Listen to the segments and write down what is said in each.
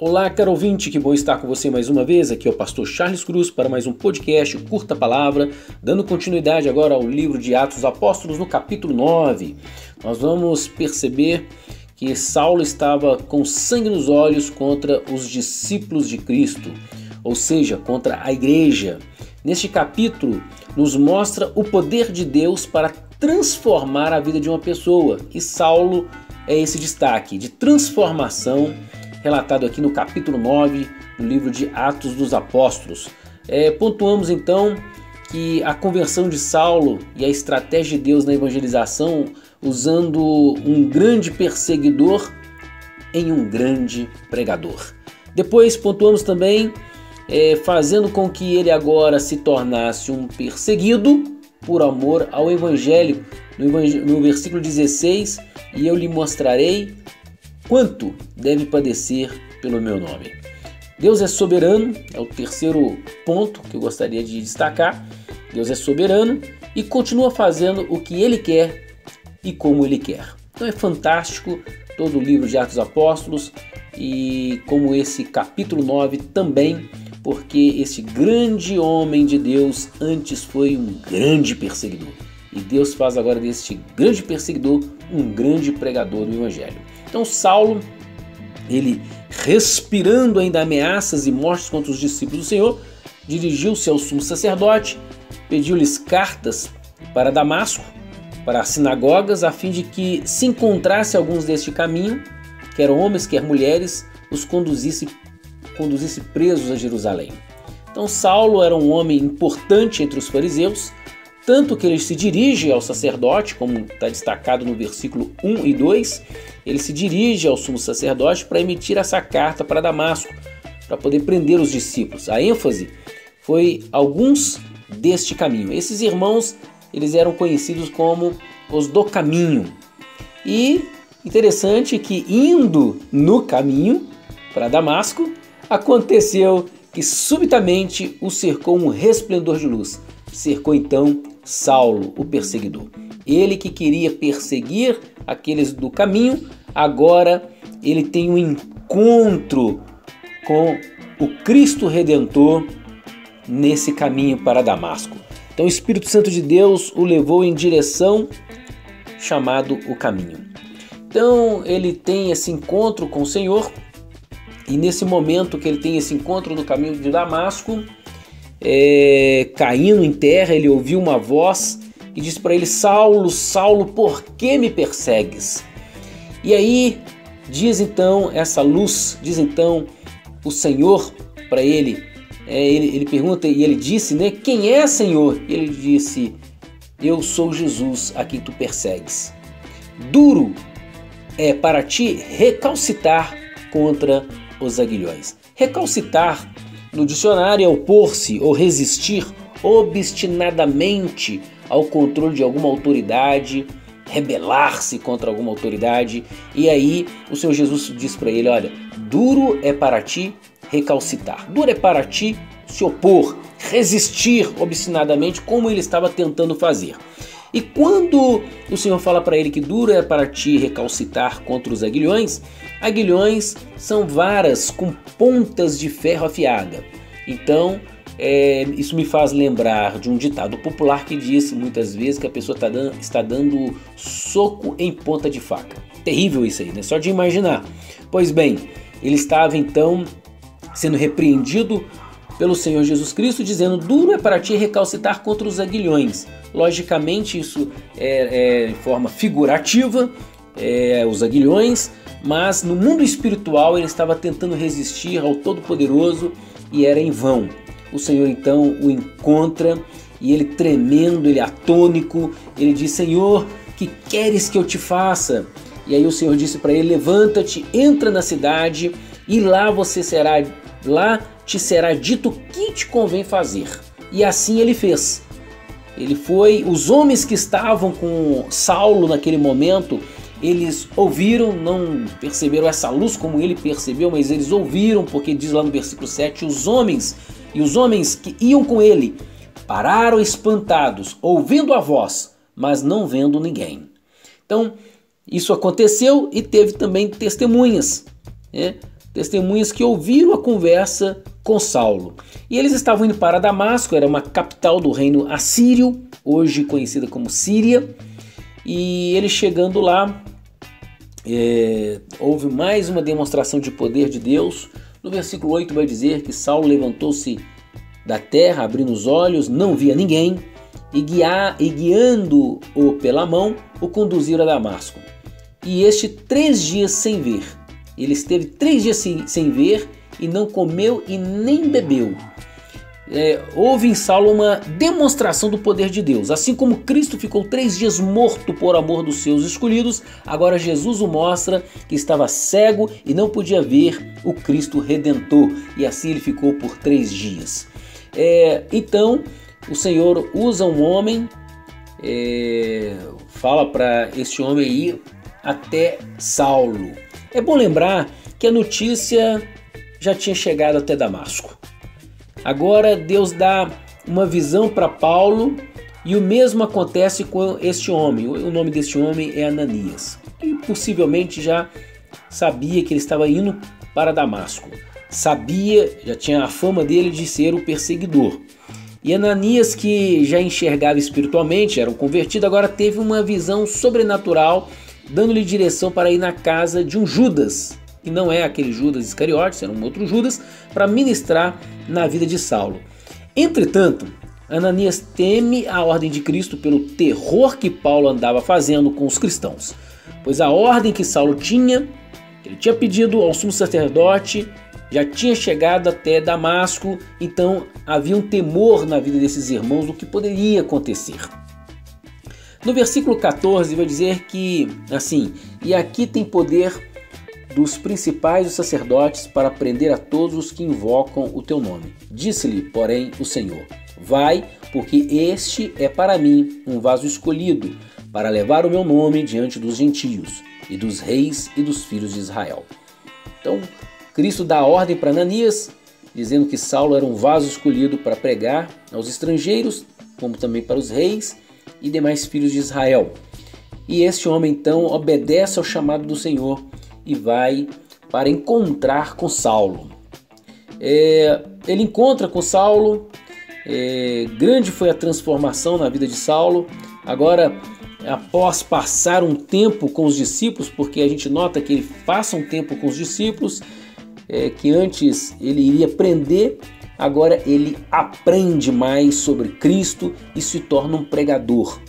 Olá, caro ouvinte, que bom estar com você mais uma vez. Aqui é o pastor Charles Cruz para mais um podcast, o Curta Palavra, dando continuidade agora ao livro de Atos dos Apóstolos, no capítulo 9. Nós vamos perceber que Saulo estava com sangue nos olhos contra os discípulos de Cristo, ou seja, contra a igreja. Neste capítulo, nos mostra o poder de Deus para transformar a vida de uma pessoa, e Saulo é esse destaque de transformação relatado aqui no capítulo 9, no livro de Atos dos Apóstolos. Pontuamos então que a conversão de Saulo e a estratégia de Deus na evangelização, usando um grande perseguidor em um grande pregador. Depois pontuamos também fazendo com que ele agora se tornasse um perseguido por amor ao evangelho, no versículo 16, e eu lhe mostrarei quanto deve padecer pelo meu nome. Deus é soberano, é o terceiro ponto que eu gostaria de destacar. Deus é soberano e continua fazendo o que Ele quer e como Ele quer. Então é fantástico todo o livro de Atos dos Apóstolos e como esse capítulo 9 também, porque esse grande homem de Deus antes foi um grande perseguidor. E Deus faz agora deste grande perseguidor um grande pregador do Evangelho. Então Saulo, ele respirando ainda ameaças e mortes contra os discípulos do Senhor, dirigiu-se ao sumo sacerdote, pediu-lhes cartas para Damasco, para as sinagogas, a fim de que se encontrasse alguns deste caminho, quer homens, quer mulheres, os conduzisse presos a Jerusalém. Então Saulo era um homem importante entre os fariseus, tanto que ele se dirige ao sacerdote, como está destacado no versículo 1 e 2, ele se dirige ao sumo sacerdote para emitir essa carta para Damasco, para poder prender os discípulos. A ênfase foi alguns deste caminho. Esses irmãos, eles eram conhecidos como os do caminho. E interessante que indo no caminho para Damasco, aconteceu que subitamente o cercou um resplendor de luz. Cercou então Saulo, o perseguidor. Ele que queria perseguir aqueles do caminho, agora ele tem um encontro com o Cristo Redentor nesse caminho para Damasco. Então o Espírito Santo de Deus o levou em direção chamado o caminho. Então ele tem esse encontro com o Senhor, e nesse momento que ele tem esse encontro no caminho de Damasco, caindo em terra, ele ouviu uma voz que disse para ele: Saulo, Saulo, por que me persegues? E aí diz então essa luz, diz então o Senhor para ele, ele pergunta e ele disse, quem é, Senhor? E ele disse: eu sou Jesus a quem tu persegues. Duro é para ti recalcitar contra os aguilhões. Recalcitar no dicionário é opor-se ou resistir obstinadamente ao controle de alguma autoridade, rebelar-se contra alguma autoridade. E aí o Senhor Jesus diz para ele: olha, duro é para ti recalcitar, duro é para ti se opor, resistir obstinadamente, como ele estava tentando fazer. E quando o Senhor fala para ele que duro é para ti recalcitar contra os aguilhões, aguilhões são varas com pontas de ferro afiada. Então, isso me faz lembrar de um ditado popular que diz muitas vezes que a pessoa está dando soco em ponta de faca. Terrível isso aí, só de imaginar. Pois bem, ele estava então sendo repreendido pelo Senhor Jesus Cristo, dizendo: duro é para ti recalcitar contra os aguilhões. Logicamente isso é em forma figurativa, os aguilhões, mas no mundo espiritual ele estava tentando resistir ao Todo-Poderoso e era em vão. O Senhor então o encontra e ele tremendo, ele atônico, ele diz: Senhor, que queres que eu te faça? E aí o Senhor disse para ele: levanta-te, entra na cidade e lá te será dito o que te convém fazer. E assim ele fez. Ele foi, os homens que estavam com Saulo naquele momento, eles ouviram, não perceberam essa luz como ele percebeu, mas eles ouviram, porque diz lá no versículo 7, os homens que iam com ele pararam espantados, ouvindo a voz, mas não vendo ninguém. Então, isso aconteceu e teve também testemunhas, testemunhas que ouviram a conversa com Saulo. E eles estavam indo para Damasco, era uma capital do reino assírio, hoje conhecida como Síria. E eles chegando lá, houve mais uma demonstração de poder de Deus. No versículo 8 vai dizer que Saulo levantou-se da terra, abrindo os olhos, não via ninguém, e guiando-o pela mão, o conduziram a Damasco. E este 3 dias sem ver. Ele esteve 3 dias sem ver e não comeu e nem bebeu. Houve em Saulo uma demonstração do poder de Deus. Assim como Cristo ficou 3 dias morto por amor dos seus escolhidos, agora Jesus o mostra que estava cego e não podia ver o Cristo Redentor. E assim ele ficou por 3 dias. Então o Senhor usa um homem, fala para este homem ir até Saulo. É bom lembrar que a notícia já tinha chegado até Damasco. Agora Deus dá uma visão para Paulo e o mesmo acontece com este homem. O nome deste homem é Ananias. E possivelmente já sabia que ele estava indo para Damasco. Sabia, já tinha a fama dele de ser o perseguidor. E Ananias, que já enxergava espiritualmente, era um convertido, agora teve uma visão sobrenatural, dando-lhe direção para ir na casa de um Judas, que não é aquele Judas Iscariotes, era um outro Judas, para ministrar na vida de Saulo. Entretanto, Ananias teme a ordem de Cristo pelo terror que Paulo andava fazendo com os cristãos, pois a ordem que Saulo tinha, que ele tinha pedido ao sumo sacerdote, já tinha chegado até Damasco, então havia um temor na vida desses irmãos do que poderia acontecer. No versículo 14 vai dizer que, assim, e aqui tem poder dos principais dos sacerdotes para prender a todos os que invocam o teu nome. Disse-lhe, porém, o Senhor, vai, porque este é para mim um vaso escolhido, para levar o meu nome diante dos gentios, e dos reis e dos filhos de Israel. Então, Cristo dá ordem para Ananias, dizendo que Saulo era um vaso escolhido para pregar aos estrangeiros, como também para os reis e demais filhos de Israel. E este homem então obedece ao chamado do Senhor e vai para encontrar com Saulo. Ele encontra com Saulo, grande foi a transformação na vida de Saulo. Agora, após passar um tempo com os discípulos, porque a gente nota que ele passa um tempo com os discípulos, que antes ele iria prender, agora ele aprende mais sobre Cristo e se torna um pregador.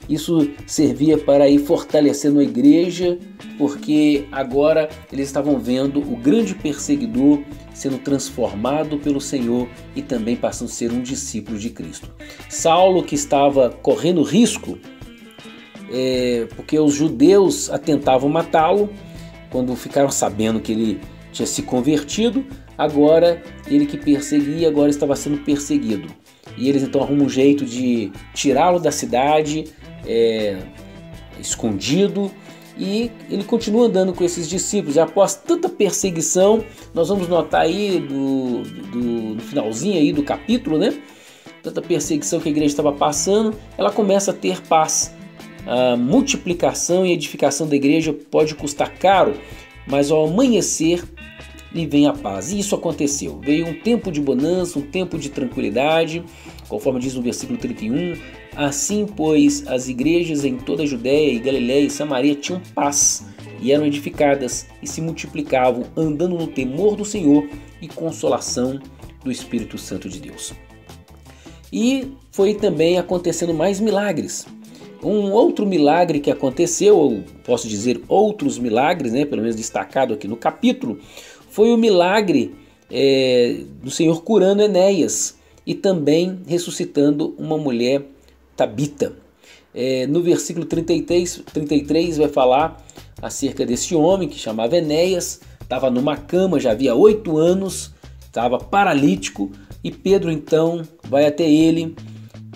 Isso servia para ir fortalecendo a igreja, porque agora eles estavam vendo o grande perseguidor sendo transformado pelo Senhor e também passando a ser um discípulo de Cristo. Saulo, que estava correndo risco, porque os judeus atentavam matá-lo, quando ficaram sabendo que ele tinha se convertido, agora ele que perseguia, agora estava sendo perseguido. E eles então arrumam um jeito de tirá-lo da cidade, escondido, e ele continua andando com esses discípulos. E após tanta perseguição, nós vamos notar aí no finalzinho aí do capítulo, né? Tanta perseguição que a igreja estava passando, ela começa a ter paz. A multiplicação e edificação da igreja pode custar caro, mas ao amanhecer lhe vem a paz. E isso aconteceu. Veio um tempo de bonança, um tempo de tranquilidade, conforme diz no versículo 31. Assim, pois, as igrejas em toda a Judéia e Galiléia e Samaria tinham paz e eram edificadas e se multiplicavam, andando no temor do Senhor e consolação do Espírito Santo de Deus. E foi também acontecendo mais milagres. Um outro milagre que aconteceu, ou posso dizer outros milagres, né, pelo menos destacado aqui no capítulo, foi o milagre do Senhor curando Enéas e também ressuscitando uma mulher, Tabita. No versículo 33 vai falar acerca desse homem que chamava Enéas, estava numa cama, já havia 8 anos, estava paralítico, e Pedro então vai até ele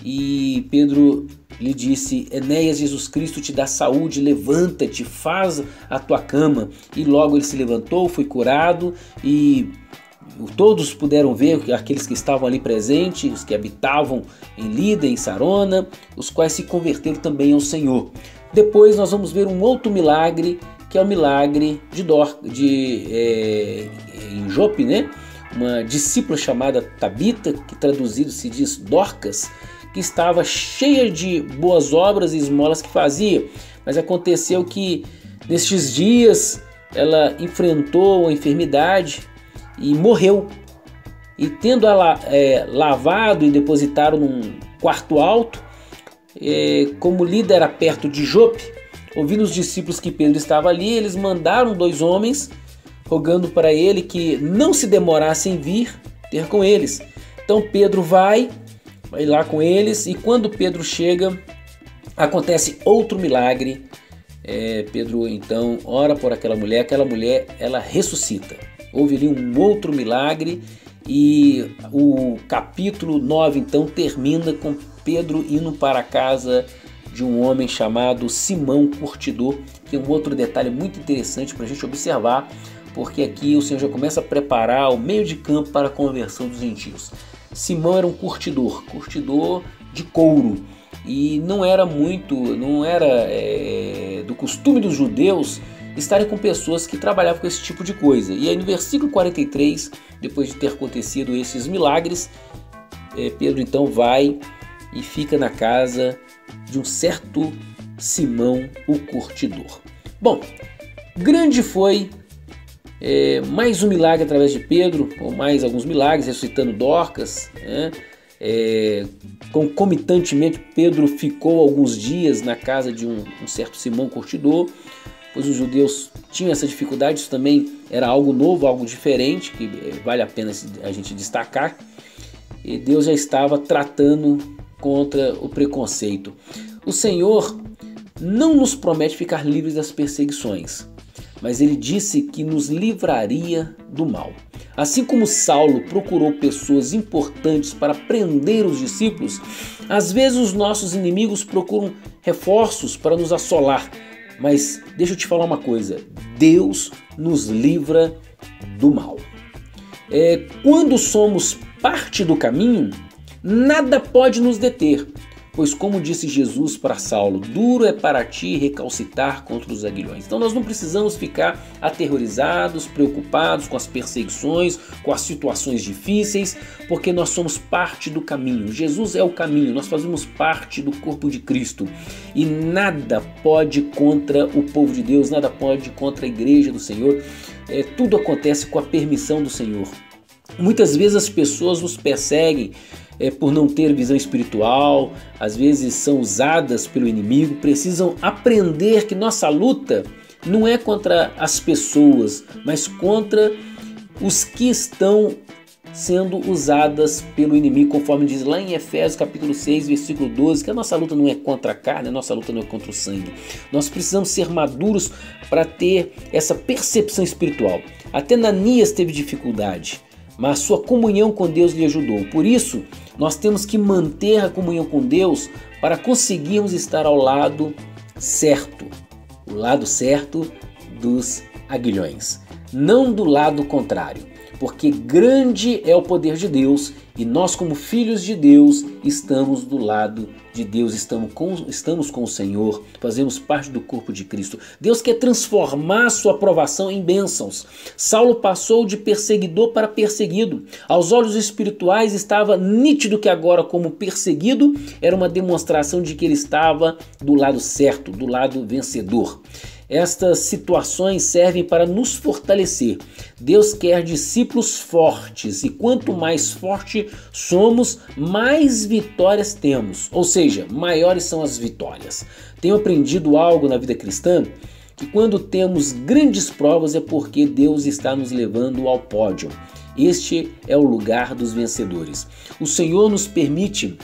e Pedro lhe disse: Enéas, Jesus Cristo te dá saúde, levanta-te, faz a tua cama. E logo ele se levantou, foi curado, e todos puderam ver, aqueles que estavam ali presentes, os que habitavam em Lida, em Sarona, os quais se converteram também ao Senhor. Depois nós vamos ver um outro milagre que é o milagre em Jope, né? Uma discípula chamada Tabita, que traduzido se diz Dorcas, que estava cheia de boas obras e esmolas que fazia, mas aconteceu que nestes dias ela enfrentou uma enfermidade e morreu. E tendo ela lavado e depositado num quarto alto, como Lida era perto de Jope, ouvindo os discípulos que Pedro estava ali, eles mandaram 2 homens, rogando para ele que não se demorasse em vir ter com eles. Então Pedro vai lá com eles, e quando Pedro chega, acontece outro milagre. Pedro então ora por aquela mulher ela ressuscita. Houve ali um outro milagre, e o capítulo 9 então termina com Pedro indo para a casa de um homem chamado Simão Curtidor, que é um outro detalhe muito interessante para a gente observar, porque aqui o Senhor já começa a preparar o meio de campo para a conversão dos gentios. Simão era um curtidor de couro, e não era do costume dos judeus estarem com pessoas que trabalhavam com esse tipo de coisa. E aí no versículo 43, depois de ter acontecido esses milagres, Pedro então vai e fica na casa de um certo Simão, o curtidor. Bom, grande foi mais um milagre através de Pedro, ou mais alguns milagres, ressuscitando Dorcas, né? Concomitantemente, Pedro ficou alguns dias na casa de um certo Simão Curtidor, pois os judeus tinham essa dificuldade. Isso também era algo novo, algo diferente, que vale a pena a gente destacar. E Deus já estava tratando contra o preconceito. O Senhor não nos promete ficar livres das perseguições, mas Ele disse que nos livraria do mal. Assim como Saulo procurou pessoas importantes para prender os discípulos, às vezes os nossos inimigos procuram reforços para nos assolar. Mas deixa eu te falar uma coisa: Deus nos livra do mal. Quando somos parte do caminho, nada pode nos deter, pois como disse Jesus para Saulo, duro é para ti recalcitrar contra os aguilhões. Então nós não precisamos ficar aterrorizados, preocupados com as perseguições, com as situações difíceis, porque nós somos parte do caminho. Jesus é o caminho, nós fazemos parte do corpo de Cristo, e nada pode contra o povo de Deus, nada pode contra a igreja do Senhor. Tudo acontece com a permissão do Senhor. Muitas vezes as pessoas nos perseguem por não ter visão espiritual, às vezes são usadas pelo inimigo. Precisam aprender que nossa luta não é contra as pessoas, mas contra os que estão sendo usadas pelo inimigo, conforme diz lá em Efésios capítulo 6, versículo 12, que a nossa luta não é contra a carne, a nossa luta não é contra o sangue. Nós precisamos ser maduros para ter essa percepção espiritual. Até Ananias teve dificuldade, mas sua comunhão com Deus lhe ajudou. Por isso, nós temos que manter a comunhão com Deus para conseguirmos estar ao lado certo, o lado certo dos aguilhões, não do lado contrário, porque grande é o poder de Deus e nós, como filhos de Deus, estamos do lado de Deus, estamos com o Senhor, fazemos parte do corpo de Cristo. Deus quer transformar sua aprovação em bênçãos. Saulo passou de perseguidor para perseguido. Aos olhos espirituais estava nítido que agora, como perseguido, era uma demonstração de que ele estava do lado certo, do lado vencedor. Estas situações servem para nos fortalecer. Deus quer discípulos fortes, e quanto mais forte somos, mais vitórias temos. Ou seja, maiores são as vitórias. Tenho aprendido algo na vida cristã, que quando temos grandes provas é porque Deus está nos levando ao pódio. Este é o lugar dos vencedores. O Senhor nos permite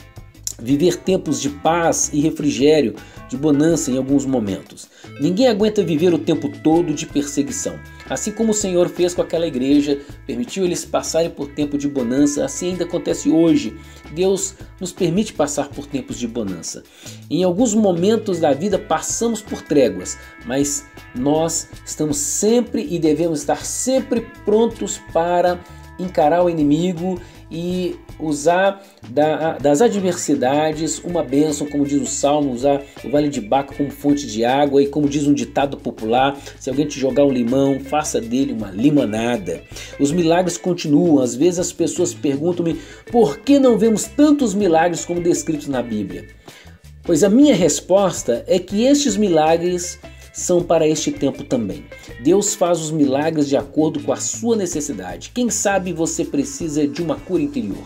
viver tempos de paz e refrigério, de bonança em alguns momentos. Ninguém aguenta viver o tempo todo de perseguição. Assim como o Senhor fez com aquela igreja, permitiu eles passarem por tempo de bonança, assim ainda acontece hoje. Deus nos permite passar por tempos de bonança. Em alguns momentos da vida passamos por tréguas, mas nós estamos sempre e devemos estar sempre prontos para encarar o inimigo e usar das adversidades uma bênção, como diz o Salmo, usar o vale de Baca como fonte de água e, como diz um ditado popular, se alguém te jogar um limão, faça dele uma limonada. Os milagres continuam. Às vezes as pessoas perguntam-me por que não vemos tantos milagres como descritos na Bíblia. Pois a minha resposta é que estes milagres são para este tempo também. Deus faz os milagres de acordo com a sua necessidade. Quem sabe você precisa de uma cura interior,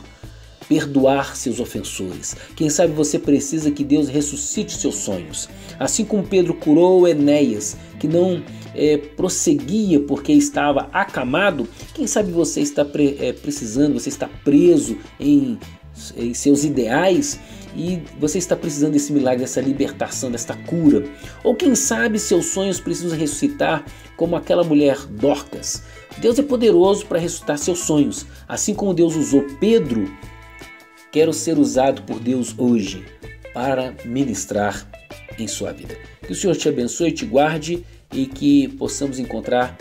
perdoar seus ofensores. Quem sabe você precisa que Deus ressuscite seus sonhos. Assim como Pedro curou Enéas, que não prosseguia porque estava acamado, quem sabe você está precisando, você está preso em seus ideais e você está precisando desse milagre, dessa libertação, desta cura. Ou quem sabe seus sonhos precisam ressuscitar como aquela mulher Dorcas. Deus é poderoso para ressuscitar seus sonhos. Assim como Deus usou Pedro, quero ser usado por Deus hoje para ministrar em sua vida. Que o Senhor te abençoe, te guarde e que possamos encontrar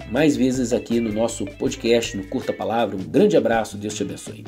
mais vezes aqui no nosso podcast, no Curta Palavra. Um grande abraço, Deus te abençoe.